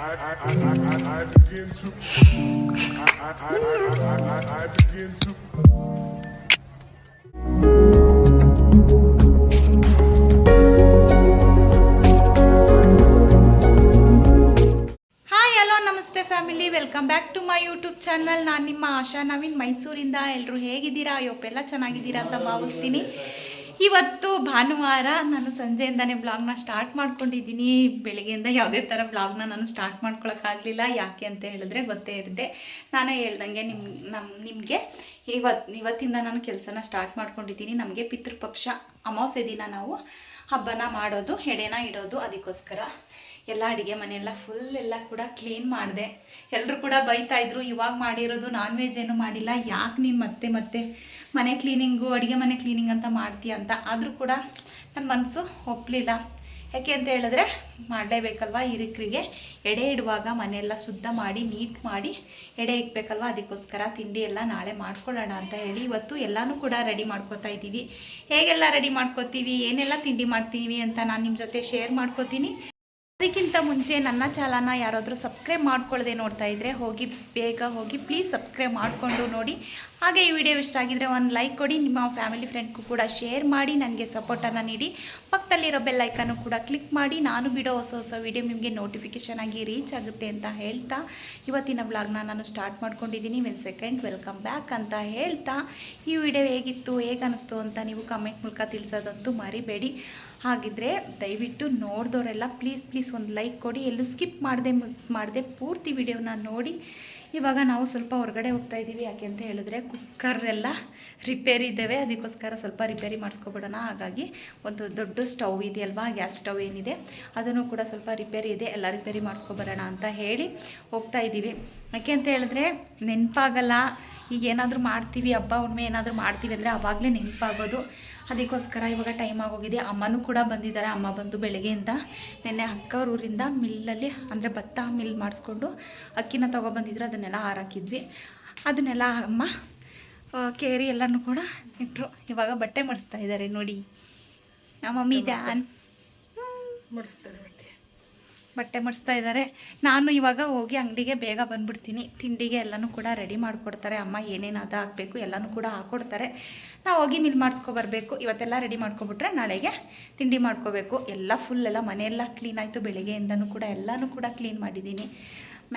begin to hi hello ನಮಸ್ತೆ family, welcome back to my YouTube channel. ನಾನು ನಿಮ್ಮ ಆಶಾ ನವೀನ್, ಮೈಸೂರಿಂದ. ಎಲ್ಲರೂ ಹೇಗಿದ್ದೀರಾ? ಎಲ್ಲ ಚೆನ್ನಾಗಿದ್ದೀರಾ ಅಂತ ಭಾವಿಸ್ತೀನಿ. ಇವತ್ತು ಭಾನುವಾರ, ನಾನು ಸಂಜೆಯಿಂದನೇ ಬ್ಲಾಗ್ನ ಸ್ಟಾರ್ಟ್ ಮಾಡ್ಕೊಂಡಿದ್ದೀನಿ. ಬೆಳಗ್ಗೆಯಿಂದ ಯಾವುದೇ ಥರ ಬ್ಲಾಗ್ನ ನಾನು ಸ್ಟಾರ್ಟ್ ಮಾಡ್ಕೊಳಕ್ಕಾಗಲಿಲ್ಲ. ಯಾಕೆ ಅಂತ ಹೇಳಿದ್ರೆ ಗೊತ್ತೇ ಇರುತ್ತೆ, ನಾನು ಹೇಳ್ದಂಗೆ ನಿಮಗೆ ಇವತ್ತಿಂದ ನಾನು ಕೆಲಸನ ಸ್ಟಾರ್ಟ್ ಮಾಡ್ಕೊಂಡಿದ್ದೀನಿ. ನಮಗೆ ಪಿತೃಪಕ್ಷ ಅಮಾವಾಸ್ಯೆ ದಿನ ನಾವು ಹಬ್ಬನ ಮಾಡೋದು, ಎಡೆನ ಇಡೋದು. ಅದಕ್ಕೋಸ್ಕರ ಎಲ್ಲ ಅಡುಗೆ ಮನೆಯೆಲ್ಲ ಫುಲ್ ಎಲ್ಲ ಕೂಡ ಕ್ಲೀನ್ ಮಾಡಿದೆ. ಎಲ್ಲರೂ ಕೂಡ ಬೈತಾಯಿದ್ರು, ಇವಾಗ ಮಾಡಿರೋದು ನಾನ್ ವೆಜ್ ಏನೂ ಮಾಡಿಲ್ಲ, ಯಾಕೆ ನೀನು ಮತ್ತೆ ಮತ್ತೆ ಮನೆ ಕ್ಲೀನಿಂಗು ಅಡುಗೆ ಮನೆ ಕ್ಲೀನಿಂಗ್ ಅಂತ ಮಾಡ್ತೀಯ ಅಂತ. ಆದರೂ ಕೂಡ ನನ್ನ ಮನಸ್ಸು ಒಪ್ಪಲಿಲ್ಲ. ಯಾಕೆ ಅಂತ ಹೇಳಿದ್ರೆ ಮಾಡಲೇಬೇಕಲ್ವ, ಹಿರಿಕರಿಗೆ ಎಡೆ ಇಡುವಾಗ ಮನೆಯೆಲ್ಲ ಶುದ್ಧ ಮಾಡಿ ನೀಟ್ ಮಾಡಿ ಎಡೆ ಇಕ್ಬೇಕಲ್ವ. ಅದಕ್ಕೋಸ್ಕರ ತಿಂಡಿ ಎಲ್ಲ ನಾಳೆ ಮಾಡ್ಕೊಳ್ಳೋಣ ಅಂತ ಹೇಳಿ ಇವತ್ತು ಎಲ್ಲನೂ ಕೂಡ ರೆಡಿ ಮಾಡ್ಕೋತಾ ಇದ್ದೀವಿ. ಹೇಗೆಲ್ಲ ರೆಡಿ ಮಾಡ್ಕೋತೀವಿ, ಏನೆಲ್ಲ ತಿಂಡಿ ಮಾಡ್ತೀವಿ ಅಂತ ನಾನು ನಿಮ್ಮ ಜೊತೆ ಶೇರ್ ಮಾಡ್ಕೋತೀನಿ. ಅದಕ್ಕಿಂತ ಮುಂಚೆ ನನ್ನ ಚಾನಲ್ನ ಯಾರಾದರೂ ಸಬ್ಸ್ಕ್ರೈಬ್ ಮಾಡ್ಕೊಳ್ಳದೆ ನೋಡ್ತಾ ಇದ್ದರೆ ಬೇಗ ಹೋಗಿ ಪ್ಲೀಸ್ ಸಬ್ಸ್ಕ್ರೈಬ್ ಮಾಡಿಕೊಂಡು ನೋಡಿ. ಹಾಗೆ ಈ ವಿಡಿಯೋ ಇಷ್ಟ ಆಗಿದ್ರೆ ಒಂದು ಲೈಕ್ ಕೊಡಿ, ನಿಮ್ಮ ಫ್ಯಾಮಿಲಿ ಫ್ರೆಂಡ್ಗೂ ಕೂಡ ಶೇರ್ ಮಾಡಿ, ನನಗೆ ಸಪೋರ್ಟನ್ನು ನೀಡಿ. ಪಕ್ಕದಲ್ಲಿರೋ ಬೆಲ್ ಐಕನ್ನು ಕೂಡ ಕ್ಲಿಕ್ ಮಾಡಿ, ನಾನು ಬಿಡೋ ಹೊಸ ವಿಡಿಯೋ ನಿಮಗೆ ನೋಟಿಫಿಕೇಷನ್ ಆಗಿ ರೀಚ್ ಆಗುತ್ತೆ ಅಂತ ಹೇಳ್ತಾ ಇವತ್ತಿನ ಬ್ಲಾಗ್ನ ನಾನು ಸ್ಟಾರ್ಟ್ ಮಾಡ್ಕೊಂಡಿದ್ದೀನಿ. ವೆಲ್ಕಮ್ ಬ್ಯಾಕ್ ಅಂತ ಹೇಳ್ತಾ, ಈ ವಿಡಿಯೋ ಹೇಗಿತ್ತು, ಹೇಗೆ ಅನ್ನಿಸ್ತು ಅಂತ ನೀವು ಕಮೆಂಟ್ ಮೂಲಕ ತಿಳಿಸೋದಂತೂ ಮರಿಬೇಡಿ. ಹಾಗಿದ್ರೆ ದಯವಿಟ್ಟು ನೋಡಿದವರೆಲ್ಲ ಪ್ಲೀಸ್ ಒಂದು ಲೈಕ್ ಕೊಡಿ. ಎಲ್ಲೂ ಸ್ಕಿಪ್ ಮಾಡದೆ ಪೂರ್ತಿ ವಿಡಿಯೋನ ನೋಡಿ. ಇವಾಗ ನಾವು ಸ್ವಲ್ಪ ಹೊರಗಡೆ ಹೋಗ್ತಾ ಇದ್ದೀವಿ. ಯಾಕೆ ಅಂತ ಹೇಳಿದ್ರೆ ಕುಕ್ಕರ್ ಎಲ್ಲ ರಿಪೇರಿ ಇದ್ದಾವೆ, ಅದಕ್ಕೋಸ್ಕರ ಸ್ವಲ್ಪ ರಿಪೇರಿ ಮಾಡಿಸ್ಕೊಬಿಡೋಣ. ಹಾಗಾಗಿ ಒಂದು ದೊಡ್ಡ ಸ್ಟವ್ ಇದೆಯಲ್ವಾ, ಗ್ಯಾಸ್ ಸ್ಟವ್ ಏನಿದೆ ಅದನ್ನು ಕೂಡ ಸ್ವಲ್ಪ ರಿಪೇರಿ ಇದೆ, ಎಲ್ಲ ರಿಪೇರಿ ಮಾಡಿಸ್ಕೊಬರೋಣ ಅಂತ ಹೇಳಿ ಹೋಗ್ತಾ ಇದ್ದೀವಿ. ಯಾಕೆ ಅಂತ ಹೇಳಿದ್ರೆ ನೆನಪಾಗಲ್ಲ. ಈಗ ಏನಾದರೂ ಮಾಡ್ತೀವಿ, ಹಬ್ಬ ಹುಣ್ಣಿಮೆ ಏನಾದರೂ ಮಾಡ್ತೀವಿ ಅಂದರೆ ಆವಾಗಲೇ ನೆನಪಾಗೋದು. ಅದಕ್ಕೋಸ್ಕರ ಇವಾಗ ಟೈಮ್ ಆಗೋಗಿದೆ. ಅಮ್ಮನೂ ಕೂಡ ಬಂದಿದ್ದಾರೆ. ಅಮ್ಮ ಬಂದು ಬೆಳಗ್ಗೆಯಿಂದ ನೆನ್ನೆ ಅಕ್ಕವ್ರ ಊರಿಂದ ಮಿಲ್ಲಲ್ಲಿ ಅಂದರೆ ಭತ್ತ ಮಿಲ್ ಮಾಡಿಸ್ಕೊಂಡು ಅಕ್ಕಿನ ತೊಗೊಬಂದಿದ್ರು, ಅದನ್ನೆಲ್ಲ ಹಾರಾಕಿದ್ವಿ. ಅದನ್ನೆಲ್ಲ ಅಮ್ಮ ಕೇರಿ ಎಲ್ಲನೂ ಕೂಡ ಇಟ್ಟರು. ಇವಾಗ ಬಟ್ಟೆ ಮಡಿಸ್ತಾ ಇದ್ದಾರೆ ನೋಡಿ ನಮ್ಮ ಮಮ್ಮಿ ಜಾನ್. ಬಟ್ಟೆ ಮಡಿಸ್ತಾ ಇದ್ದಾರೆ. ನಾನು ಇವಾಗ ಹೋಗಿ ಅಂಗಡಿಗೆ ಬೇಗ ಬಂದುಬಿಡ್ತೀನಿ. ತಿಂಡಿಗೆ ಎಲ್ಲನೂ ಕೂಡ ರೆಡಿ ಮಾಡಿಕೊಡ್ತಾರೆ ಅಮ್ಮ. ಏನೇನು ಹಾಕಬೇಕು ಎಲ್ಲನೂ ಕೂಡ ಹಾಕ್ಕೊಡ್ತಾರೆ. ನಾವು ಹೋಗಿ ಮಿಲ್ ಮಾಡಿಸ್ಕೊಬರ್ಬೇಕು. ಇವತ್ತೆಲ್ಲ ರೆಡಿ ಮಾಡ್ಕೊಬಿಟ್ರೆ ನಾಳೆಗೆ ತಿಂಡಿ ಮಾಡ್ಕೋಬೇಕು. ಎಲ್ಲ ಫುಲ್ ಎಲ್ಲ ಮನೆಯೆಲ್ಲ ಕ್ಲೀನ್ ಆಯಿತು. ಬೆಳಗ್ಗೆಯಿಂದನೂ ಕೂಡ ಎಲ್ಲನೂ ಕೂಡ ಕ್ಲೀನ್ ಮಾಡಿದ್ದೀನಿ.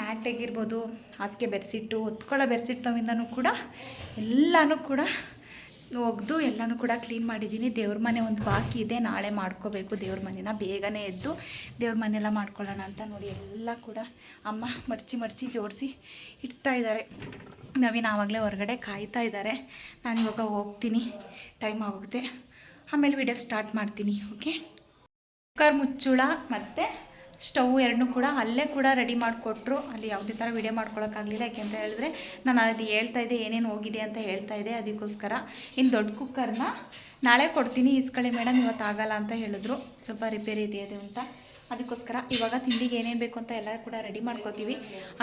ಮ್ಯಾಟ್ ಆಗಿರ್ಬೋದು, ಹಾಸಿಗೆ ಬೆಡ್ಶೀಟು, ಹೊತ್ಕೊಳ್ಳೋ ಬೆಡ್ಶೀಟ್ನವಿಂದನೂ ಕೂಡ ಎಲ್ಲನೂ ಕೂಡ ಒಗೆದು ಎಲ್ಲನೂ ಕೂಡ ಕ್ಲೀನ್ ಮಾಡಿದ್ದೀನಿ. ದೇವ್ರ ಮನೆ ಒಂದು ಬಾಕಿ ಇದೆ, ನಾಳೆ ಮಾಡ್ಕೋಬೇಕು. ದೇವ್ರ ಮನೆನ ಬೇಗನೆ ಎದ್ದು ದೇವ್ರ ಮನೆಯೆಲ್ಲ ಮಾಡ್ಕೊಳ್ಳೋಣ ಅಂತ ನೋಡಿ ಎಲ್ಲ ಕೂಡ ಅಮ್ಮ ಮಡಚಿ ಜೋಡಿಸಿ ಇಡ್ತಾ ಇದ್ದಾರೆ. ನವೀನ್ ಆವಾಗಲೇ ಹೊರಗಡೆ ಕಾಯ್ತಾ ಇದ್ದಾರೆ. ನಾನು ಇವಾಗ ಹೋಗ್ತೀನಿ, ಟೈಮ್ ಆಗುತ್ತೆ. ಆಮೇಲೆ ವಿಡಿಯೋ ಸ್ಟಾರ್ಟ್ ಮಾಡ್ತೀನಿ. ಓಕೆ, ಕುಕ್ಕರ್ ಮುಚ್ಚುಳ ಮತ್ತು ಸ್ಟವ್ ಎರಡನ್ನೂ ಕೂಡ ಅಲ್ಲೇ ಕೂಡ ರೆಡಿ ಮಾಡಿಕೊಟ್ರು. ಅಲ್ಲಿ ಯಾವುದೇ ಥರ ವಿಡಿಯೋ ಮಾಡ್ಕೊಳಕ್ಕಾಗಲಿಲ್ಲ. ಯಾಕೆ ಅಂತ ಹೇಳಿದ್ರೆ ನಾನು ಅದು ಹೇಳ್ತಾ ಇದ್ದೆ, ಏನೇನು ಹೋಗಿದೆ ಅಂತ ಹೇಳ್ತಾ ಇದ್ದೆ. ಅದಕ್ಕೋಸ್ಕರ ಇನ್ನು ದೊಡ್ಡ ಕುಕ್ಕರ್ನ ನಾಳೆ ಕೊಡ್ತೀನಿ, ಇಸ್ಕೊಳ್ಳಿ ಮೇಡಮ್, ಇವತ್ತು ಆಗಲ್ಲ ಅಂತ ಹೇಳಿದ್ರು, ಸ್ವಲ್ಪ ರಿಪೇರಿ ಇದೆ ಅಂತ. ಅದಕ್ಕೋಸ್ಕರ ಇವಾಗ ತಿಂಡಿಗೆ ಏನೇನು ಬೇಕು ಅಂತ ಎಲ್ಲ ಕೂಡ ರೆಡಿ ಮಾಡ್ಕೋತೀವಿ.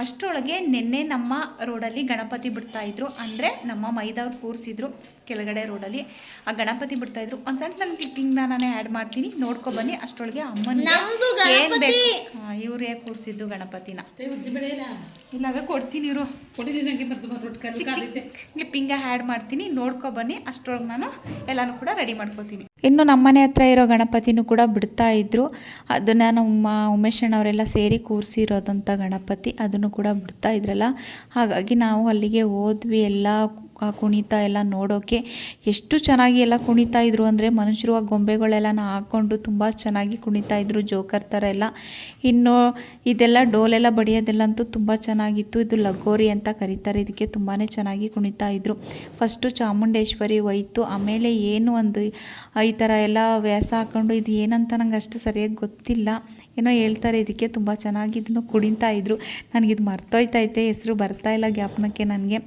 ಅಷ್ಟರೊಳಗೆ ನಿನ್ನೆ ನಮ್ಮ ರೋಡಲ್ಲಿ ಗಣಪತಿ ಬಿಡ್ತಾಯಿದ್ರು. ಅಂದರೆ ನಮ್ಮ ಮೈದವ್ರು ಕೂರಿಸಿದ್ರು ಕೆಳಗಡೆ ರೋಡಲ್ಲಿ. ಆ ಗಣಪತಿ ಬಿಡ್ತಾಯಿದ್ರು. ಒಂದು ಸಣ್ಣ ಕ್ಲಿಪ್ಪಿಂಗ್ನ ನಾನೇ ಆ್ಯಡ್ ಮಾಡ್ತೀನಿ, ನೋಡ್ಕೊಬನ್ನಿ. ಅಷ್ಟರೊಳಗೆ ಅಮ್ಮನಿಗೆ ಏನು ಬೇಕು, ಇವ್ರೇ ಕೂರಿಸಿದ್ದು ಗಣಪತಿನ. ಇಲ್ಲವೇ ಕೊಡ್ತೀನಿ ಇವರು, ಕ್ಲಿಪ್ಪಿಂಗ ಆ್ಯಡ್ ಮಾಡ್ತೀನಿ, ನೋಡ್ಕೊಬನ್ನಿ. ಅಷ್ಟರೊಳಗೆ ನಾನು ಎಲ್ಲನೂ ಕೂಡ ರೆಡಿ ಮಾಡ್ಕೋತೀನಿ. ಇನ್ನು ನಮ್ಮನೆ ಹತ್ರ ಇರೋ ಗಣಪತಿನೂ ಕೂಡ ಬಿಡ್ತಾ ಇದ್ರು. ಅದನ್ನು ನಮ್ಮ ಉಮೇಶ್ ಅಣ್ಣವರೆಲ್ಲ ಸೇರಿ ಕೂರಿಸಿರೋದಂಥ ಗಣಪತಿ, ಅದನ್ನು ಕೂಡ ಬಿಡ್ತಾ ಇದ್ರಲ್ಲ. ಹಾಗಾಗಿ ನಾವು ಅಲ್ಲಿಗೆ ಹೋದ್ವಿ. ಎಲ್ಲ ಕುಣಿತ ಎಲ್ಲ ನೋಡೋಕ್ಕೆ ಎಷ್ಟು ಚೆನ್ನಾಗಿ ಎಲ್ಲ ಕುಣಿತಾ ಇದ್ರು ಅಂದರೆ, ಮನುಷ್ಯರು ಆ ಗೊಂಬೆಗಳೆಲ್ಲ ಹಾಕ್ಕೊಂಡು ತುಂಬ ಚೆನ್ನಾಗಿ ಕುಣಿತಾ ಇದ್ರು, ಜೋಕರ್ ಥರ ಎಲ್ಲ. ಇನ್ನು ಇದೆಲ್ಲ ಡೋಲೆಲ್ಲ ಬಡಿಯೋದೆಲ್ಲಂತೂ ತುಂಬ ಚೆನ್ನಾಗಿತ್ತು. ಇದು ಲಗೋರಿ ಅಂತ ಕರೀತಾರೆ, ಇದಕ್ಕೆ ತುಂಬಾ ಚೆನ್ನಾಗಿ ಕುಣಿತಾ ಇದ್ರು. ಫಸ್ಟು ಚಾಮುಂಡೇಶ್ವರಿ ಹೋಯ್ತು, ಆಮೇಲೆ ಏನು ಒಂದು ಈ ಥರ ಎಲ್ಲ ವ್ಯಾಸ ಹಾಕ್ಕೊಂಡು, ಇದು ಏನಂತ ನಂಗೆ ಅಷ್ಟು ಸರಿಯಾಗಿ ಗೊತ್ತಿಲ್ಲ, ಏನೋ ಹೇಳ್ತಾರೆ ಇದಕ್ಕೆ. ತುಂಬ ಚೆನ್ನಾಗಿ ಇದನ್ನು ಕುಣಿತಾ ಇದ್ರು. ನನಗಿದು ಮರ್ತೋಯ್ತೈತೆ, ಹೆಸರು ಬರ್ತಾಯಿಲ್ಲ ಜ್ಞಾಪನಕ್ಕೆ ನನಗೆ.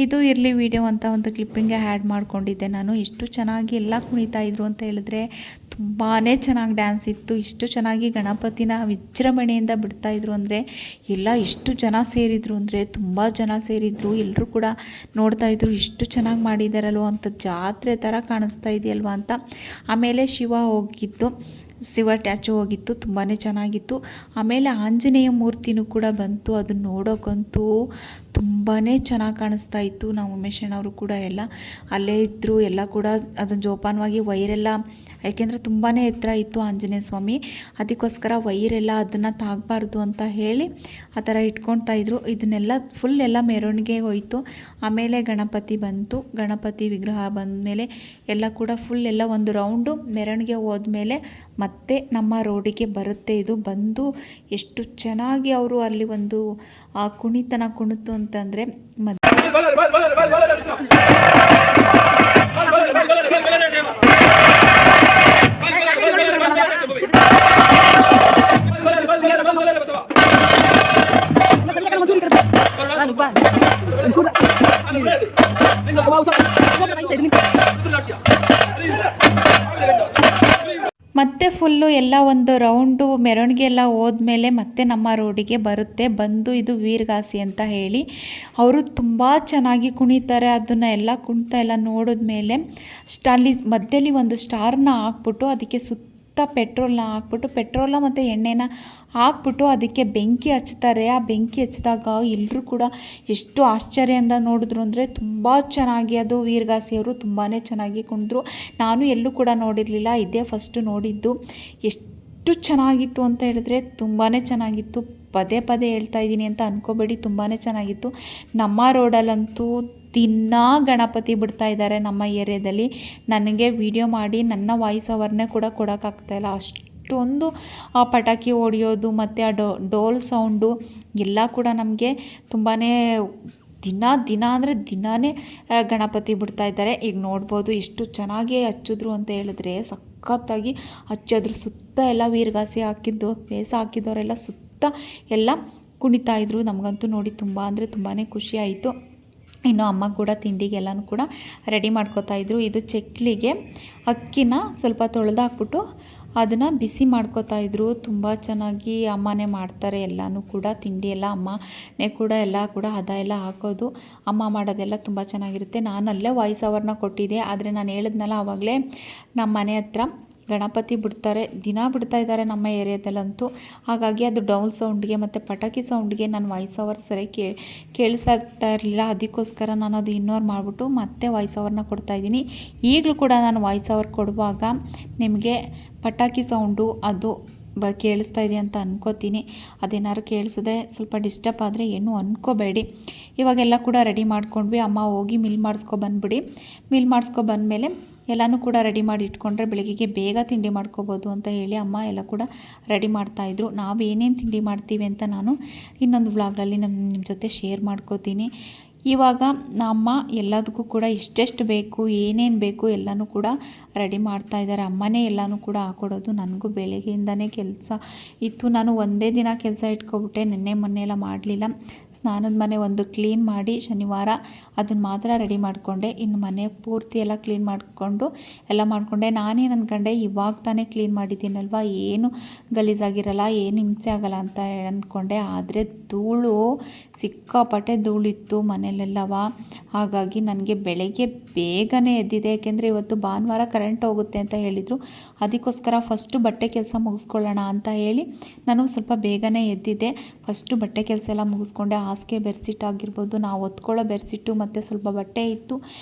ಇದು ಇರಲಿ ವಿಡಿಯೋ ಅಂತ ಒಂದು ಕ್ಲಿಪ್ಪಿಂಗ್ಗೆ ಆ್ಯಡ್ ಮಾಡ್ಕೊಂಡಿದ್ದೆ ನಾನು. ಎಷ್ಟು ಚೆನ್ನಾಗಿ ಎಲ್ಲ ಕುಣಿತಾ ಇದ್ರು ಅಂತ ಹೇಳಿದ್ರೆ ತುಂಬಾ ಚೆನ್ನಾಗಿ ಡ್ಯಾನ್ಸ್ ಇತ್ತು. ಇಷ್ಟು ಚೆನ್ನಾಗಿ ಗಣಪತಿನ ವಿಜೃಂಭಣೆಯಿಂದ ಬಿಡ್ತಾಯಿದ್ರು ಅಂದರೆ, ಎಲ್ಲ ಎಷ್ಟು ಜನ ಸೇರಿದರು ಅಂದರೆ ತುಂಬ ಜನ ಸೇರಿದರು. ಎಲ್ಲರೂ ಕೂಡ ನೋಡ್ತಾಯಿದ್ರು, ಇಷ್ಟು ಚೆನ್ನಾಗಿ ಮಾಡಿದಾರಲ್ವ ಅಂತ, ಜಾತ್ರೆ ಥರ ಕಾಣಿಸ್ತಾ ಇದೆಯಲ್ವ ಅಂತ. ಆಮೇಲೆ ಶಿವ ಹೋಗಿದ್ದು, ಶಿವ ಟ್ಯಾಚು ಹೋಗಿತ್ತು, ತುಂಬಾ ಚೆನ್ನಾಗಿತ್ತು. ಆಮೇಲೆ ಆಂಜನೇಯ ಮೂರ್ತಿನೂ ಕೂಡ ಬಂತು, ಅದನ್ನ ನೋಡೋಕ್ಕಂತೂ ತುಂಬಾ ಚೆನ್ನಾಗಿ ಕಾಣಿಸ್ತಾ ಇತ್ತು. ನಾವು ಉಮೇಶ್ ಅಣ್ಣವರು ಕೂಡ ಎಲ್ಲ ಅಲ್ಲೇ ಇದ್ದರು, ಎಲ್ಲ ಕೂಡ ಅದನ್ನು ಜೋಪಾನವಾಗಿ ವೈರೆಲ್ಲ, ಯಾಕೆಂದರೆ ತುಂಬಾ ಎತ್ತರ ಇತ್ತು ಆಂಜನೇಯ ಸ್ವಾಮಿ, ಅದಕ್ಕೋಸ್ಕರ ವೈರೆಲ್ಲ ಅದನ್ನು ತಾಗಬಾರ್ದು ಅಂತ ಹೇಳಿ ಆ ಥರ ಇಟ್ಕೊಳ್ತಾಯಿದ್ರು. ಇದನ್ನೆಲ್ಲ ಫುಲ್ ಎಲ್ಲ ಮೆರವಣಿಗೆ ಹೋಯಿತು. ಆಮೇಲೆ ಗಣಪತಿ ಬಂತು, ಗಣಪತಿ ವಿಗ್ರಹ ಬಂದಮೇಲೆ ಎಲ್ಲ ಕೂಡ ಫುಲ್ ಎಲ್ಲ ಒಂದು ರೌಂಡು ಮೆರವಣಿಗೆ ಹೋದ್ಮೇಲೆ ಮತ್ತೆ ನಮ್ಮ ರೋಡಿಗೆ ಬರುತ್ತೆ. ಇದು ಬಂದು ಎಷ್ಟು ಚೆನ್ನಾಗಿ ಅವರು ಅಲ್ಲಿ ಒಂದು ಕುಣಿತನ ಕುಣಿತು ಅಂತಂದರೆ ಮತ್ತೆ ಫುಲ್ಲು ಎಲ್ಲ ಒಂದು ರೌಂಡು ಮೆರವಣಿಗೆ ಎಲ್ಲ ಹೋದ್ಮೇಲೆ ಮತ್ತೆ ನಮ್ಮ ರೋಡಿಗೆ ಬರುತ್ತೆ. ಬಂದು ಇದು ವೀರಗಾಸೆ ಅಂತ ಹೇಳಿ ಅವರು ತುಂಬ ಚೆನ್ನಾಗಿ ಕುಣಿತಾರೆ. ಅದನ್ನು ಎಲ್ಲ ಕುಣಿತ ಎಲ್ಲ ನೋಡಿದ್ಮೇಲೆ ಅಲ್ಲಿ ಮಧ್ಯದಲ್ಲಿ ಒಂದು ಸ್ಟಾರನ್ನ ಹಾಕ್ಬಿಟ್ಟು ಅದಕ್ಕೆ ಸುತ್ತ ಪೆಟ್ರೋಲ್ನ ಹಾಕ್ಬಿಟ್ಟು ಪೆಟ್ರೋಲ ಮತ್ತು ಎಣ್ಣೆನ ಹಾಕ್ಬಿಟ್ಟು ಅದಕ್ಕೆ ಬೆಂಕಿ ಹಚ್ತಾರೆ. ಆ ಬೆಂಕಿ ಹಚ್ಚಿದಾಗ ಎಲ್ಲರೂ ಕೂಡ ಎಷ್ಟು ಆಶ್ಚರ್ಯದಿಂದ ನೋಡಿದ್ರು ಅಂದರೆ ತುಂಬ ಚೆನ್ನಾಗಿ ಅದು ವೀರಗಾಸೆಯವರು ತುಂಬಾ ಚೆನ್ನಾಗಿ ಕುಣಿದ್ರು. ನಾನು ಎಲ್ಲೂ ಕೂಡ ನೋಡಿರಲಿಲ್ಲ, ಇದೇ ಫಸ್ಟು ನೋಡಿದ್ದು. ಎಷ್ಟು ಚೆನ್ನಾಗಿತ್ತು ಅಂತ ಹೇಳಿದ್ರೆ ತುಂಬಾ ಚೆನ್ನಾಗಿತ್ತು. ಪದೇ ಪದೇ ಹೇಳ್ತಾ ಇದ್ದೀನಿ ಅಂತ ಅಂದ್ಕೋಬೇಡಿ, ತುಂಬಾ ಚೆನ್ನಾಗಿತ್ತು. ನಮ್ಮ ರೋಡಲ್ಲಂತೂ ದಿನಾ ಗಣಪತಿ ಬಿಡ್ತಾ ಇದ್ದಾರೆ ನಮ್ಮ ಏರಿಯಾದಲ್ಲಿ. ನನಗೆ ವಿಡಿಯೋ ಮಾಡಿ ನನ್ನ ವಾಯ್ಸ್ ಓವರ್ನೇ ಕೂಡ ಕೊಡೋಕ್ಕಾಗ್ತಾಯಿಲ್ಲ, ಅಷ್ಟೊಂದು ಆ ಪಟಾಕಿ ಹೊಡೆಯೋದು ಮತ್ತು ಆ ಡೋಲ್ ಸೌಂಡು ಎಲ್ಲ ಕೂಡ ನಮಗೆ ತುಂಬಾ ದಿನ ಅಂದರೆ ದಿನಾನೇ ಗಣಪತಿ ಬಿಡ್ತಾ ಇದ್ದಾರೆ. ಈಗ ನೋಡ್ಬೋದು ಎಷ್ಟು ಚೆನ್ನಾಗಿ ಹಚ್ಚಿದ್ರು ಅಂತ ಹೇಳಿದ್ರೆ ಸಖತ್ತಾಗಿ ಹಚ್ಚೋದ್ರ ಸುತ್ತ ಎಲ್ಲ ವೀರಗಾಸೆ ಹಾಕಿದ್ದು ವೇಷ ಹಾಕಿದವರೆಲ್ಲ ಸುತ್ತ ಎಲ್ಲ ಕುಣಿತಾಯಿದ್ರು. ನಮಗಂತೂ ನೋಡಿ ತುಂಬ ಅಂದರೆ ತುಂಬಾ ಖುಷಿ ಆಯಿತು. ಇನ್ನು ಅಮ್ಮ ಕೂಡ ತಿಂಡಿಗೆಲ್ಲನೂ ಕೂಡ ರೆಡಿ ಮಾಡ್ಕೋತಾಯಿದ್ರು. ಇದು ಚಕ್ಲಿಗೆ ಅಕ್ಕಿನ ಸ್ವಲ್ಪ ತೊಳೆದಾಕ್ಬಿಟ್ಟು ಅದನ್ನು ಬಿಸಿ ಮಾಡ್ಕೋತಾಯಿದ್ರು. ತುಂಬ ಚೆನ್ನಾಗಿ ಅಮ್ಮನೇ ಮಾಡ್ತಾರೆ ಎಲ್ಲನೂ ಕೂಡ. ತಿಂಡಿ ಎಲ್ಲ ಅಮ್ಮನೇ ಕೂಡ ಎಲ್ಲ ಕೂಡ ಹದ ಎಲ್ಲ ಹಾಕೋದು, ಅಮ್ಮ ಮಾಡೋದೆಲ್ಲ ತುಂಬ ಚೆನ್ನಾಗಿರುತ್ತೆ. ನಾನು ಅಲ್ಲೇ ವಾಯ್ಸ್ ಓವರ್ನ ಕೊಟ್ಟಿದ್ದೆ, ಆದರೆ ನಾನು ಹೇಳಿದ್ನಲ್ಲ ಆವಾಗಲೇ ನಮ್ಮ ಮನೆ ಹತ್ರ ಗಣಪತಿ ಬಿಡ್ತಾರೆ, ದಿನ ಬಿಡ್ತಾ ಇದ್ದಾರೆ ನಮ್ಮ ಏರಿಯಾದಲ್ಲಂತೂ. ಹಾಗಾಗಿ ಅದು ಡೌಲ್ ಸೌಂಡ್ಗೆ ಮತ್ತು ಪಟಾಕಿ ಸೌಂಡ್ಗೆ ನಾನು ವಾಯ್ಸ್ ಓವರ್ ಸರಿ ಕೇಳಿಸ್ತಾ ಇರಲಿಲ್ಲ. ಅದಕ್ಕೋಸ್ಕರ ನಾನು ಅದು ಇಗ್ನೋರ್ ಮಾಡಿಬಿಟ್ಟು ಮತ್ತೆ ವಾಯ್ಸ್ ಓವರ್ನ ಕೊಡ್ತಾಯಿದ್ದೀನಿ. ಈಗಲೂ ಕೂಡ ನಾನು ವಾಯ್ಸ್ ಓವರ್ ಕೊಡುವಾಗ ನಿಮಗೆ ಪಟಾಕಿ ಸೌಂಡು ಅದು ಕೇಳಿಸ್ತಾ ಇದೆ ಅಂತ ಅನ್ಕೋತೀನಿ. ಅದೇನಾದ್ರು ಕೇಳಿಸಿದ್ರೆ ಸ್ವಲ್ಪ ಡಿಸ್ಟರ್ಬ್ ಆದರೆ ಏನೂ ಅಂದ್ಕೋಬೇಡಿ. ಇವಾಗೆಲ್ಲ ಕೂಡ ರೆಡಿ ಮಾಡ್ಕೊಂಡ್ವಿ. ಅಮ್ಮ ಹೋಗಿ ಮಿಲ್ ಮಾಡಿಸ್ಕೊಬಂದ್ಬಿಡಿ. ಮಿಲ್ ಮಾಡಿಸ್ಕೊಬಂದ್ಮೇಲೆ ಎಲ್ಲನೂ ಕೂಡ ರೆಡಿ ಮಾಡಿ ಇಟ್ಕೊಂಡ್ರೆ ಬೆಳಗ್ಗೆಗೆ ಬೇಗ ತಿಂಡಿ ಮಾಡ್ಕೋಬೋದು ಅಂತ ಹೇಳಿ ಅಮ್ಮ ಎಲ್ಲ ಕೂಡ ರೆಡಿ ಮಾಡ್ತಾಯಿದ್ರು. ನಾವು ಏನೇನು ತಿಂಡಿ ಮಾಡ್ತೀವಿ ಅಂತ ನಾನು ಇನ್ನೊಂದು ವ್ಲಾಗಲ್ಲಿ ನಿಮ್ಮ ಜೊತೆ ಶೇರ್ ಮಾಡ್ಕೋತೀನಿ. ಇವಾಗ ನಮ್ಮ ಎಲ್ಲದಕ್ಕೂ ಕೂಡ ಎಷ್ಟೆಷ್ಟು ಬೇಕು ಏನೇನು ಬೇಕು ಎಲ್ಲನೂ ಕೂಡ ರೆಡಿ ಮಾಡ್ತಾಯಿದ್ದಾರೆ. ಅಮ್ಮನೇ ಎಲ್ಲನೂ ಕೂಡ ಹಾಕ್ಕೊಡೋದು. ನನಗೂ ಬೆಳಗ್ಗೆಯಿಂದನೇ ಕೆಲಸ ಇತ್ತು. ನಾನು ಒಂದೇ ದಿನ ಕೆಲಸ ಇಟ್ಕೊಬಿಟ್ಟೆ, ನಿನ್ನೆ ಮೊನ್ನೆ ಎಲ್ಲ ಮಾಡಲಿಲ್ಲ. ಸ್ನಾನದ ಮನೆ ಒಂದು ಕ್ಲೀನ್ ಮಾಡಿ ಶನಿವಾರ ಅದನ್ನು ಮಾತ್ರ ರೆಡಿ ಮಾಡಿಕೊಂಡೆ. ಇನ್ನು ಮನೆ ಪೂರ್ತಿ ಎಲ್ಲ ಕ್ಲೀನ್ ಮಾಡಿಕೊಂಡು ಎಲ್ಲ ಮಾಡಿಕೊಂಡೆ. ನಾನೇ ಅಂದ್ಕೊಂಡೆ ಇವಾಗ ತಾನೇ ಕ್ಲೀನ್ ಮಾಡಿದ್ದೀನಲ್ವ, ಏನು ಗಲೀಜಾಗಿರಲ್ಲ, ಏನು ಹಿಂಸೆ ಆಗಲ್ಲ ಅಂತ ಅಂದ್ಕೊಂಡೆ. ಆದರೆ ಧೂಳು ಸಿಕ್ಕಾಪಟ್ಟೆ ಧೂಳಿತ್ತು ಮನೆಯಲ್ಲೆಲ್ಲವ. ಹಾಗಾಗಿ ನನಗೆ ಬೆಳಗ್ಗೆ ಬೇಗನೆ ಎದ್ದಿದೆ, ಯಾಕೆಂದರೆ ಇವತ್ತು ಭಾನುವಾರ ಕರೆಂಟ್ ಹೋಗುತ್ತೆ ಅಂತ ಹೇಳಿದರು. ಅದಕ್ಕೋಸ್ಕರ ಫಸ್ಟು ಬಟ್ಟೆ ಕೆಲಸ ಮುಗಿಸ್ಕೊಳ್ಳೋಣ ಅಂತ ಹೇಳಿ ನಾನು ಸ್ವಲ್ಪ ಬೇಗನೆ ಎದ್ದಿದ್ದೆ. ಫಸ್ಟು ಬಟ್ಟೆ ಕೆಲಸ ಎಲ್ಲ ಮುಗಿಸ್ಕೊಂಡೆ. ಹಾಸಿಗೆ ಬೆಡ್ಶೀಟ್ ಆಗಿರ್ಬೋದು, ನಾವು ಹೊತ್ಕೊಳ್ಳೋ ಬೆಡ್ಶೀಟು ಮತ್ತು ಸ್ವಲ್ಪ ಬಟ್ಟೆ ಇತ್ತು,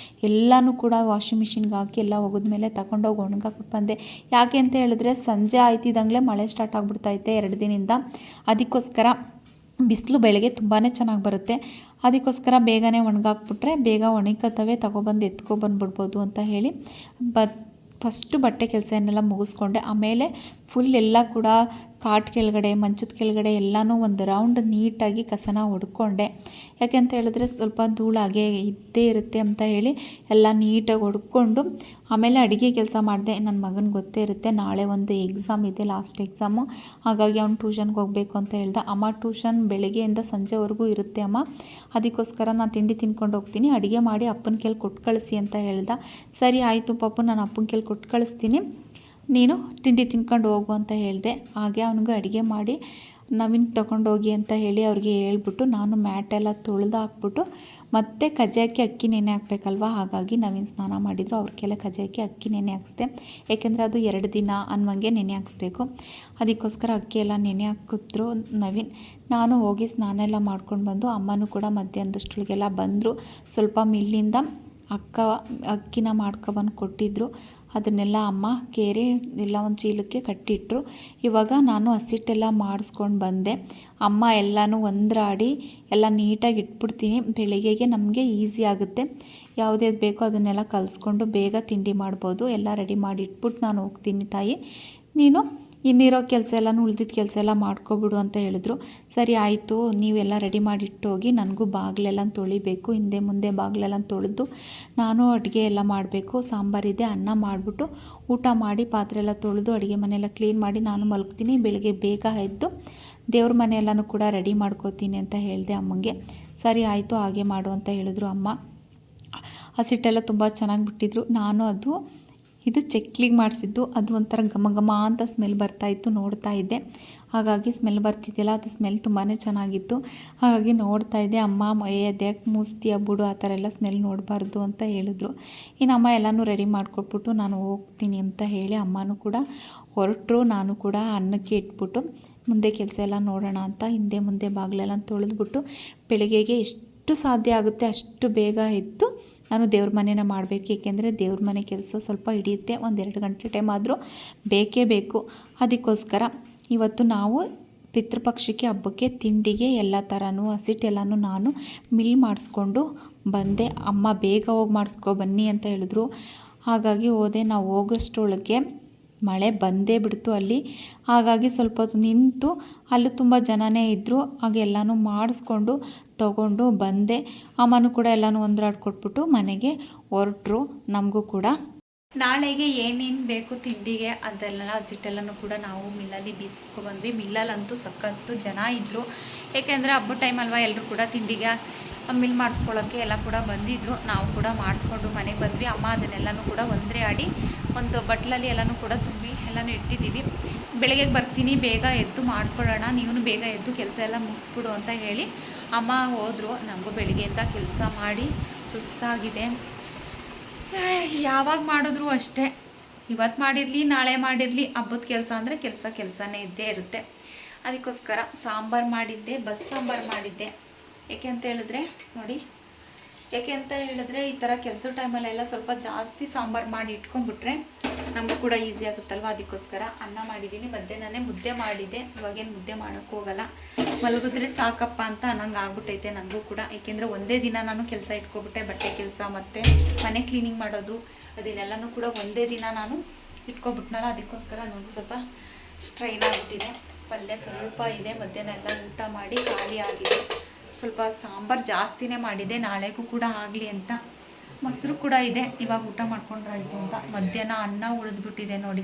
ಎಲ್ಲನೂ ಕೂಡ ವಾಷಿಂಗ್ ಮಿಷಿನ್ಗೆ ಹಾಕಿ ಎಲ್ಲ ಹೋಗಿದ್ಮೇಲೆ ತಗೊಂಡೋಗಿ ಒಣಗಾಕ್ಬಿಟ್ಟು ಬಂದೆ. ಯಾಕೆ ಅಂತ ಹೇಳಿದ್ರೆ ಸಂಜೆ ಆಯ್ತಿದ್ದಂಗೆ ಮಳೆ ಸ್ಟಾರ್ಟ್ ಆಗಿಬಿಡ್ತೈತೆ 2 ದಿನದಿಂದ. ಅದಕ್ಕೋಸ್ಕರ ಬಿಸಿಲು ಬೆಳಗ್ಗೆ ತುಂಬಾ ಚೆನ್ನಾಗಿ ಬರುತ್ತೆ. ಅದಕ್ಕೋಸ್ಕರ ಬೇಗನೆ ಒಣಗಾಕ್ಬಿಟ್ರೆ ಬೇಗ ಒಣಗ್ತವೆ, ತಗೊಬಂದು ಎತ್ಕೊಬಂದ್ಬಿಡ್ಬೋದು ಅಂತ ಹೇಳಿ ಫಸ್ಟು ಬಟ್ಟೆ ಕೆಲಸನೆಲ್ಲ ಮುಗಿಸ್ಕೊಂಡೆ. ಆಮೇಲೆ ಫುಲ್ ಎಲ್ಲ ಕೂಡ ಕಾಟ್ ಕೆಳಗಡೆ ಮಂಚದ ಕೆಳಗಡೆ ಎಲ್ಲನೂ ಒಂದು ರೌಂಡ್ ನೀಟಾಗಿ ಕಸನ ಹೊಡ್ಕೊಂಡೆ. ಯಾಕೆಂತ ಹೇಳಿದ್ರೆ ಸ್ವಲ್ಪ ಧೂಳಾಗೆ ಇದ್ದೇ ಇರುತ್ತೆ ಅಂತ ಹೇಳಿ ಎಲ್ಲ ನೀಟಾಗಿ ಹೊಡ್ಕೊಂಡು ಆಮೇಲೆ ಅಡುಗೆ ಕೆಲಸ ಮಾಡಿದೆ. ನನ್ನ ಮಗನ ಗೊತ್ತೇ ಇರುತ್ತೆ, ನಾಳೆ ಒಂದು ಎಕ್ಸಾಮ್ ಇದೆ, ಲಾಸ್ಟ್ ಎಕ್ಸಾಮು. ಹಾಗಾಗಿ ಅವ್ನು ಟ್ಯೂಷನ್ಗೆ ಹೋಗಬೇಕು ಅಂತ ಹೇಳ್ದೆ. ಅಮ್ಮ ಟ್ಯೂಷನ್ ಬೆಳಗ್ಗೆಯಿಂದ ಸಂಜೆವರೆಗೂ ಇರುತ್ತೆ ಅಮ್ಮ, ಅದಕ್ಕೋಸ್ಕರ ನಾನು ತಿಂಡಿ ತಿನ್ಕೊಂಡು ಹೋಗ್ತೀನಿ, ಅಡುಗೆ ಮಾಡಿ ಅಪ್ಪನ ಕೈಲಿ ಕೊಟ್ಟು ಕಳಿಸಿ ಅಂತ ಹೇಳ್ದೆ. ಸರಿ ಆಯಿತು ಪಾಪು, ನಾನು ಅಪ್ಪನ ಕೈಲಿ ಕೊಟ್ಟು ಕಳಿಸ್ತೀನಿ, ನೀನು ತಿಂಡಿ ತಿನ್ಕೊಂಡು ಹೋಗು ಅಂತ ಹೇಳಿದೆ. ಹಾಗೆ ಅವನಿಗೆ ಅಡುಗೆ ಮಾಡಿ ನವೀನ್ ತೊಗೊಂಡೋಗಿ ಅಂತ ಹೇಳಿ ಅವ್ರಿಗೆ ಹೇಳ್ಬಿಟ್ಟು ನಾನು ಮ್ಯಾಟೆಲ್ಲ ತೊಳೆದು ಹಾಕ್ಬಿಟ್ಟು ಮತ್ತೆ ಕಜ್ಜಾಯಕ್ಕೆ ಅಕ್ಕಿ ನೆನೆ ಹಾಕಬೇಕಲ್ವ, ಹಾಗಾಗಿ ನವೀನ್ ಸ್ನಾನ ಮಾಡಿದರು. ಅವ್ರಿಗೆಲ್ಲ ಕಜ್ಜಾಯಕ್ಕೆ ಅಕ್ಕಿ ನೆನೆ ಹಾಕಿಸ್ದೆ. ಏಕೆಂದರೆ ಅದು 2 ದಿನ ಅನ್ನುವಂಗೆ ನೆನೆ ಹಾಕಿಸ್ಬೇಕು. ಅದಕ್ಕೋಸ್ಕರ ಅಕ್ಕಿ ಎಲ್ಲ ನೆನೆ ಹಾಕಿದ್ರು ನವೀನ್. ನಾನು ಹೋಗಿ ಸ್ನಾನ ಎಲ್ಲ ಮಾಡ್ಕೊಂಡು ಬಂದು ಅಮ್ಮನೂ ಕೂಡ ಮಧ್ಯಾಹ್ನದಷ್ಟೊಳಗೆಲ್ಲ ಬಂದರು. ಸ್ವಲ್ಪ ಮಿಲ್ಲಿಂದ ಅಕ್ಕಿನ ಮಾಡ್ಕೊಬಂದು ಕೊಟ್ಟಿದ್ದರು. ಅದನ್ನೆಲ್ಲ ಅಮ್ಮ ಕೇರಿ ಎಲ್ಲ ಒಂದು ಚೀಲಕ್ಕೆ ಕಟ್ಟಿಟ್ರು. ಇವಾಗ ನಾನು ಹಸಿಟ್ಟೆಲ್ಲ ಮಾಡಿಸ್ಕೊಂಡು ಬಂದೆ. ಅಮ್ಮ ಎಲ್ಲನೂ ಒಂದ್ರಾಡಿ ಎಲ್ಲ ನೀಟಾಗಿ ಇಟ್ಬಿಡ್ತೀನಿ. ಬೆಳಿಗ್ಗೆಗೆ ನಮಗೆ ಈಸಿ ಆಗುತ್ತೆ. ಯಾವುದೇದು ಬೇಕೋ ಅದನ್ನೆಲ್ಲ ಕಲಿಸ್ಕೊಂಡು ಬೇಗ ತಿಂಡಿ ಮಾಡ್ಬೋದು. ಎಲ್ಲ ರೆಡಿ ಮಾಡಿ ಇಟ್ಬಿಟ್ಟು ನಾನು ಹೋಗ್ತೀನಿ ತಾಯಿ, ನೀನು ಇನ್ನಿರೋ ಕೆಲಸ ಎಲ್ಲನೂ ಉಳ್ದಿದ್ದ ಕೆಲಸ ಎಲ್ಲ ಮಾಡ್ಕೊಬಿಡು ಅಂತ ಹೇಳಿದ್ರು. ಸರಿ ಆಯಿತು, ನೀವೆಲ್ಲ ರೆಡಿ ಮಾಡಿಟ್ಟು ಹೋಗಿ, ನನಗೂ ಬಾಗಿಲೆಲ್ಲ ತೊಳಿಬೇಕು, ಹಿಂದೆ ಮುಂದೆ ಬಾಗಿಲೆಲ್ಲ ತೊಳೆದು ನಾನು ಅಡುಗೆ ಎಲ್ಲ ಮಾಡಬೇಕು. ಸಾಂಬಾರಿದೆ, ಅನ್ನ ಮಾಡಿಬಿಟ್ಟು ಊಟ ಮಾಡಿ ಪಾತ್ರೆ ಎಲ್ಲ ತೊಳೆದು ಅಡುಗೆ ಮನೆಯೆಲ್ಲ ಕ್ಲೀನ್ ಮಾಡಿ ನಾನು ಮಲಗ್ತೀನಿ. ಬೆಳಗ್ಗೆ ಬೇಗ ಎದ್ದು ದೇವ್ರ ಮನೆಯೆಲ್ಲನೂ ಕೂಡ ರೆಡಿ ಮಾಡ್ಕೋತೀನಿ ಅಂತ ಹೇಳಿದೆ ಅಮ್ಮಂಗೆ. ಸರಿ ಆಯಿತು, ಹಾಗೆ ಮಾಡು ಅಂತ ಹೇಳಿದ್ರು ಅಮ್ಮ. ಹಸಿಟ್ಟೆಲ್ಲ ತುಂಬ ಚೆನ್ನಾಗಿ ಬಿಟ್ಟಿದ್ರು. ನಾನು ಇದು ಚಕ್ಲಿಗೆ ಮಾಡಿಸಿದ್ದು, ಅದು ಒಂಥರ ಘಮ ಘಮ ಅಂತ ಸ್ಮೆಲ್ ಬರ್ತಾಯಿತ್ತು, ನೋಡ್ತಾ ಇದ್ದೆ. ಹಾಗಾಗಿ ಸ್ಮೆಲ್ ಬರ್ತಿದ್ದಿಲ್ಲ, ಅದು ಸ್ಮೆಲ್ ತುಂಬಾ ಚೆನ್ನಾಗಿತ್ತು. ಹಾಗಾಗಿ ನೋಡ್ತಾ ಇದ್ದೆ. ಅಮ್ಮ ಅದಕ್ಕೆ ಮೂಸ್ತಿಯ ಬಿಡು, ಆ ಥರ ಎಲ್ಲ ಸ್ಮೆಲ್ ನೋಡಬಾರ್ದು ಅಂತ ಹೇಳಿದ್ರು. ಇನ್ನು ಅಮ್ಮ ಎಲ್ಲನೂ ರೆಡಿ ಮಾಡಿಕೊಟ್ಬಿಟ್ಟು ನಾನು ಹೋಗ್ತೀನಿ ಅಂತ ಹೇಳಿ ಅಮ್ಮನೂ ಕೂಡ ಹೊರಟರು. ನಾನು ಕೂಡ ಅನ್ನಕ್ಕೆ ಇಟ್ಬಿಟ್ಟು ಮುಂದೆ ಕೆಲಸ ಎಲ್ಲ ನೋಡೋಣ ಅಂತ ಹಿಂದೆ ಮುಂದೆ ಬಾಗಿಲೆಲ್ಲ ತೊಳೆದ್ಬಿಟ್ಟು ಬೆಳಗ್ಗೆಗೆ ಎಷ್ಟು ಸಾಧ್ಯ ಆಗುತ್ತೆ ಅಷ್ಟು ಬೇಗ ಎದ್ದು ನಾನು ದೇವ್ರ ಮನೆನ ಮಾಡಬೇಕು. ಏಕೆಂದರೆ ದೇವ್ರ ಮನೆ ಕೆಲಸ ಸ್ವಲ್ಪ ಹಿಡಿಯುತ್ತೆ, 1-2 ಗಂಟೆ ಟೈಮ್ ಆದರೂ ಬೇಕೇ ಬೇಕು. ಅದಕ್ಕೋಸ್ಕರ ಇವತ್ತು ನಾವು ಪಿತೃಪಕ್ಷಕ್ಕೆ ಹಬ್ಬಕ್ಕೆ ತಿಂಡಿಗೆ ಎಲ್ಲ ಥರನೂ ಹಸಿಟ್ಟೆಲ್ಲನೂ ನಾನು ಮಿಲ್ ಮಾಡಿಸ್ಕೊಂಡು ಬಂದೆ. ಅಮ್ಮ ಬೇಗ ಹೋಗಿ ಮಾಡಿಸ್ಕೊ ಬನ್ನಿ ಅಂತ ಹೇಳಿದ್ರು. ಹಾಗಾಗಿ ಹೋದೆ. ನಾವು ಹೋಗೋಷ್ಟರೊಳಗೆ ಮಳೆ ಬಂದೇ ಬಿಡ್ತು ಅಲ್ಲಿ. ಹಾಗಾಗಿ ಸ್ವಲ್ಪ ಹೊತ್ತು ನಿಂತು, ಅಲ್ಲಿ ತುಂಬ ಜನನೇ ಇದ್ದರು. ಹಾಗೆ ಎಲ್ಲನೂ ಮಾಡಿಸ್ಕೊಂಡು ತಗೊಂಡು ಬಂದೆ. ಅಮ್ಮನೂ ಕೂಡ ಎಲ್ಲನೂ ಒಂದ್ರಾಡ್ಕೊಟ್ಬಿಟ್ಟು ಮನೆಗೆ ಹೊರಟ್ರು. ನಮಗೂ ಕೂಡ ನಾಳೆಗೆ ಏನೇನು ಬೇಕು ತಿಂಡಿಗೆ ಅದೆಲ್ಲ ಹಸಿಟ್ಟೆಲ್ಲನೂ ಕೂಡ ನಾವು ಮಿಲ್ಲಲ್ಲಿ ಬೀಸಿಸ್ಕೊಬಂದ್ವಿ. ಮಿಲ್ಲಲ್ಲಂತೂ ಸಖತ್ತು ಜನ ಇದ್ದರು. ಏಕೆಂದರೆ ಹಬ್ಬದ ಟೈಮ್ ಅಲ್ವಾ, ಎಲ್ಲರೂ ಕೂಡ ತಿಂಡಿಗೆ ಮಿಲ್ ಮಾಡಿಸ್ಕೊಳ್ಳೋಕ್ಕೆ ಎಲ್ಲ ಕೂಡ ಬಂದಿದ್ದರು. ನಾವು ಕೂಡ ಮಾಡಿಸ್ಕೊಂಡು ಮನೆಗೆ ಬಂದ್ವಿ. ಅಮ್ಮ ಅದನ್ನೆಲ್ಲನೂ ಕೂಡ ಒಂದರೆ ಆಡಿ ಒಂದು ಬಟ್ಲಲ್ಲಿ ಎಲ್ಲನೂ ಕೂಡ ತುಂಬಿ ಎಲ್ಲನೂ ಇಟ್ಟಿದ್ದೀವಿ. ಬೆಳಗ್ಗೆ ಬರ್ತೀನಿ, ಬೇಗ ಎದ್ದು ಮಾಡ್ಕೊಳ್ಳೋಣ, ನೀವು ಬೇಗ ಎದ್ದು ಕೆಲಸ ಎಲ್ಲ ಮುಗಿಸ್ಬಿಡು ಅಂತ ಹೇಳಿ ಅಮ್ಮ ಹೋದರು. ನಮಗೂ ಬೆಳಗ್ಗೆಯಿಂದ ಕೆಲಸ ಮಾಡಿ ಸುಸ್ತಾಗಿದೆ. ಯಾವಾಗ ಮಾಡಿದ್ರು ಅಷ್ಟೇ, ಇವತ್ತು ಮಾಡಿರಲಿ ನಾಳೆ ಮಾಡಿರಲಿ, ಹಬ್ಬದ ಕೆಲಸ ಅಂದರೆ ಕೆಲಸನೇ ಇದ್ದೇ ಇರುತ್ತೆ. ಅದಕ್ಕೋಸ್ಕರ ಸಾಂಬಾರು ಮಾಡಿದ್ದೆ, ಬಸ್ ಸಾಂಬಾರು ಮಾಡಿದ್ದೆ. ಏಕೆ ಅಂತ ಹೇಳಿದ್ರೆ ನೋಡಿ, ಯಾಕೆ ಅಂತ ಹೇಳಿದ್ರೆ ಈ ಥರ ಕೆಲಸ ಟೈಮಲ್ಲೆಲ್ಲ ಸ್ವಲ್ಪ ಜಾಸ್ತಿ ಸಾಂಬಾರು ಮಾಡಿ ಇಟ್ಕೊಂಡ್ಬಿಟ್ರೆ ನಮಗೂ ಕೂಡ ಈಸಿ ಆಗುತ್ತಲ್ವ. ಅದಕ್ಕೋಸ್ಕರ ಅನ್ನ ಮಾಡಿದ್ದೀನಿ. ಮಧ್ಯಾಹ್ನನೇ ಮುದ್ದೆ ಮಾಡಿದ್ದೆ. ಇವಾಗೇನು ಮುದ್ದೆ ಮಾಡೋಕ್ಕೆ ಹೋಗಲ್ಲ, ಮಲಗಿದ್ರೆ ಸಾಕಪ್ಪ ಅಂತ ಅನ್ನಂಗೆ ಆಗ್ಬಿಟ್ಟೈತೆ ನನಗೂ ಕೂಡ. ಏಕೆಂದರೆ ಒಂದೇ ದಿನ ನಾನು ಕೆಲಸ ಇಟ್ಕೊಬಿಟ್ಟೆ. ಬಟ್ಟೆ ಕೆಲಸ ಮತ್ತು ಮನೆ ಕ್ಲೀನಿಂಗ್ ಮಾಡೋದು ಅದನ್ನೆಲ್ಲನೂ ಕೂಡ ಒಂದೇ ದಿನ ನಾನು ಇಟ್ಕೊಬಿಟ್ನಲ್ಲ. ಅದಕ್ಕೋಸ್ಕರ ನನಗೂ ಸ್ವಲ್ಪ ಸ್ಟ್ರೈನ್ ಆಗಿಬಿಟ್ಟಿದೆ. ಪಲ್ಯ ಸ್ವಲ್ಪ ಇದೆ, ಮಧ್ಯಾಹ್ನ ಎಲ್ಲ ಊಟ ಮಾಡಿ ಖಾಲಿ ಆಗಿದೆ. ಸ್ವಲ್ಪ ಸಾಂಬಾರು ಜಾಸ್ತಿನೇ ಮಾಡಿದೆ, ನಾಳೆಗೂ ಕೂಡ ಆಗಲಿ ಅಂತ. ಮೊಸರು ಕೂಡ ಇದೆ, ಇವಾಗ ಊಟ ಮಾಡ್ಕೊಂಡ್ರಾಯ್ತು ಅಂತ. ಮಧ್ಯಾಹ್ನ ಅನ್ನ ಉಳಿದ್ಬಿಟ್ಟಿದೆ ನೋಡಿ,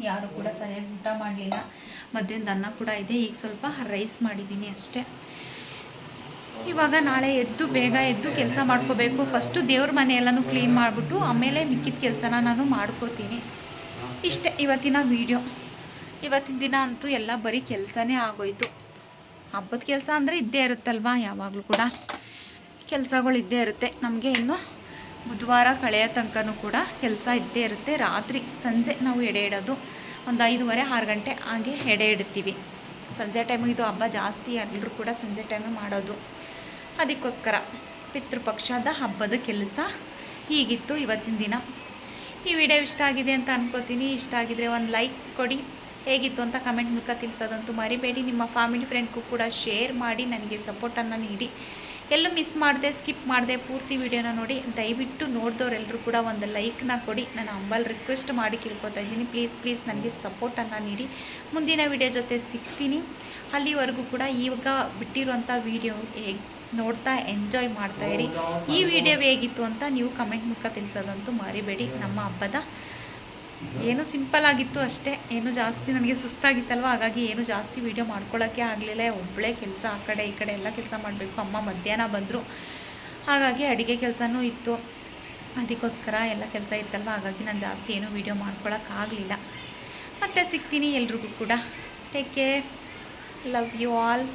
ಯಾರು ಕೂಡ ಸರಿಯಾಗಿ ಊಟ ಮಾಡಲಿಲ್ಲ. ಮಧ್ಯಾಹ್ನದ ಅನ್ನ ಕೂಡ ಇದೆ. ಈಗ ಸ್ವಲ್ಪ ರೈಸ್ ಮಾಡಿದ್ದೀನಿ ಅಷ್ಟೇ. ಇವಾಗ ನಾಳೆ ಬೇಗ ಎದ್ದು ಕೆಲಸ ಮಾಡ್ಕೋಬೇಕು. ಫಸ್ಟು ದೇವ್ರ ಮನೆ ಎಲ್ಲನೂ ಕ್ಲೀನ್ ಮಾಡಿಬಿಟ್ಟು ಆಮೇಲೆ ಮಿಕ್ಕಿದ ಕೆಲಸನ ನಾನು ಮಾಡ್ಕೋತೀನಿ. ಇಷ್ಟೇ ಇವತ್ತಿನ ವೀಡಿಯೋ. ಇವತ್ತಿನ ದಿನ ಅಂತೂ ಎಲ್ಲ ಬರೀ ಕೆಲಸನೇ ಆಗೋಯ್ತು. ಹಬ್ಬದ ಕೆಲಸ ಅಂದರೆ ಇದ್ದೇ ಇರುತ್ತಲ್ವ, ಯಾವಾಗಲೂ ಕೂಡ ಕೆಲಸಗಳು ಇದ್ದೇ ಇರುತ್ತೆ ನಮಗೆ. ಇನ್ನು ಬುಧವಾರ ಕಳೆಯೋ ತನಕನೂ ಕೂಡ ಕೆಲಸ ಇದ್ದೇ ಇರುತ್ತೆ. ರಾತ್ರಿ ಸಂಜೆ ನಾವು ಎಡೆ ಇಡೋದು ಒಂದು 5:30-6 ಗಂಟೆ ಹಾಗೆ ಎಡೆ ಇಡ್ತೀವಿ. ಸಂಜೆ ಟೈಮಿಗೆ ಇದು ಹಬ್ಬ ಜಾಸ್ತಿ, ಎಲ್ಲರೂ ಕೂಡ ಸಂಜೆ ಟೈಮೇ ಮಾಡೋದು. ಅದಕ್ಕೋಸ್ಕರ ಪಿತೃಪಕ್ಷದ ಹಬ್ಬದ ಕೆಲಸ ಹೀಗಿತ್ತು ಇವತ್ತಿನ ದಿನ. ಈ ವಿಡಿಯೋ ಇಷ್ಟ ಆಗಿದೆ ಅಂತ ಅನ್ಕೋತೀನಿ. ಇಷ್ಟ ಆಗಿದ್ರೆ ಒಂದು ಲೈಕ್ ಕೊಡಿ. ಹೇಗಿತ್ತು ಅಂತ ಕಮೆಂಟ್ ಮೂಲಕ ತಿಳಿಸೋದಂತೂ ಮರಿಬೇಡಿ. ನಿಮ್ಮ ಫ್ಯಾಮಿಲಿ ಫ್ರೆಂಡ್ಗೂ ಕೂಡ ಶೇರ್ ಮಾಡಿ ನನಗೆ ಸಪೋರ್ಟನ್ನು ನೀಡಿ. ಎಲ್ಲೂ ಮಿಸ್ ಮಾಡದೆ ಸ್ಕಿಪ್ ಮಾಡದೆ ಪೂರ್ತಿ ವಿಡಿಯೋನ ನೋಡಿ. ದಯವಿಟ್ಟು ನೋಡಿದವರೆಲ್ಲರೂ ಕೂಡ ಒಂದು ಲೈಕ್ನ ಕೊಡಿ. ನಾನು ಹಂಬಲ್ ರಿಕ್ವೆಸ್ಟ್ ಮಾಡಿ ಕೇಳ್ಕೊತಾ ಇದ್ದೀನಿ. ಪ್ಲೀಸ್ ನನಗೆ ಸಪೋರ್ಟನ್ನು ನೀಡಿ. ಮುಂದಿನ ವಿಡಿಯೋ ಜೊತೆ ಸಿಗ್ತೀನಿ. ಅಲ್ಲಿವರೆಗೂ ಕೂಡ ಇವಾಗ ಬಿಟ್ಟಿರುವಂಥ ವಿಡಿಯೋ ನೋಡ್ತಾ ಎಂಜಾಯ್ ಮಾಡ್ತಾಯಿರಿ. ಈ ವಿಡಿಯೋ ಹೇಗಿತ್ತು ಅಂತ ನೀವು ಕಮೆಂಟ್ ಮೂಲಕ ತಿಳಿಸೋದಂತೂ ಮರಿಬೇಡಿ. ನಮ್ಮ ಹಬ್ಬದ ಏನು ಸಿಂಪಲ್ ಆಗಿತ್ತು ಅಷ್ಟೇ, ಏನು ಜಾಸ್ತಿ ನನಗೆ ಸುಸ್ತಾಗಿತ್ತಲ್ವ, ಹಾಗಾಗಿ ಏನು ಜಾಸ್ತಿ ವೀಡಿಯೋ ಮಾಡ್ಕೊಳ್ಳೋಕ್ಕೆ ಆಗಲಿಲ್ಲ. ಒಬ್ಬಳೇ ಕೆಲಸ ಆ ಕಡೆ ಈ ಕಡೆ ಎಲ್ಲ ಕೆಲಸ ಮಾಡಬೇಕು. ಅಮ್ಮ ಮಧ್ಯಾಹ್ನ ಬಂದರು, ಹಾಗಾಗಿ ಅಡುಗೆ ಕೆಲಸನೂ ಇತ್ತು. ಅದಕ್ಕೋಸ್ಕರ ಎಲ್ಲ ಕೆಲಸ ಇತ್ತಲ್ವ, ಹಾಗಾಗಿ ನಾನು ಜಾಸ್ತಿ ಏನೂ ವೀಡಿಯೋ ಮಾಡ್ಕೊಳ್ಳೋಕ್ಕಾಗಲಿಲ್ಲ. ಮತ್ತೆ ಸಿಗ್ತೀನಿ ಎಲ್ರಿಗೂ ಕೂಡ. Take care. Love you all.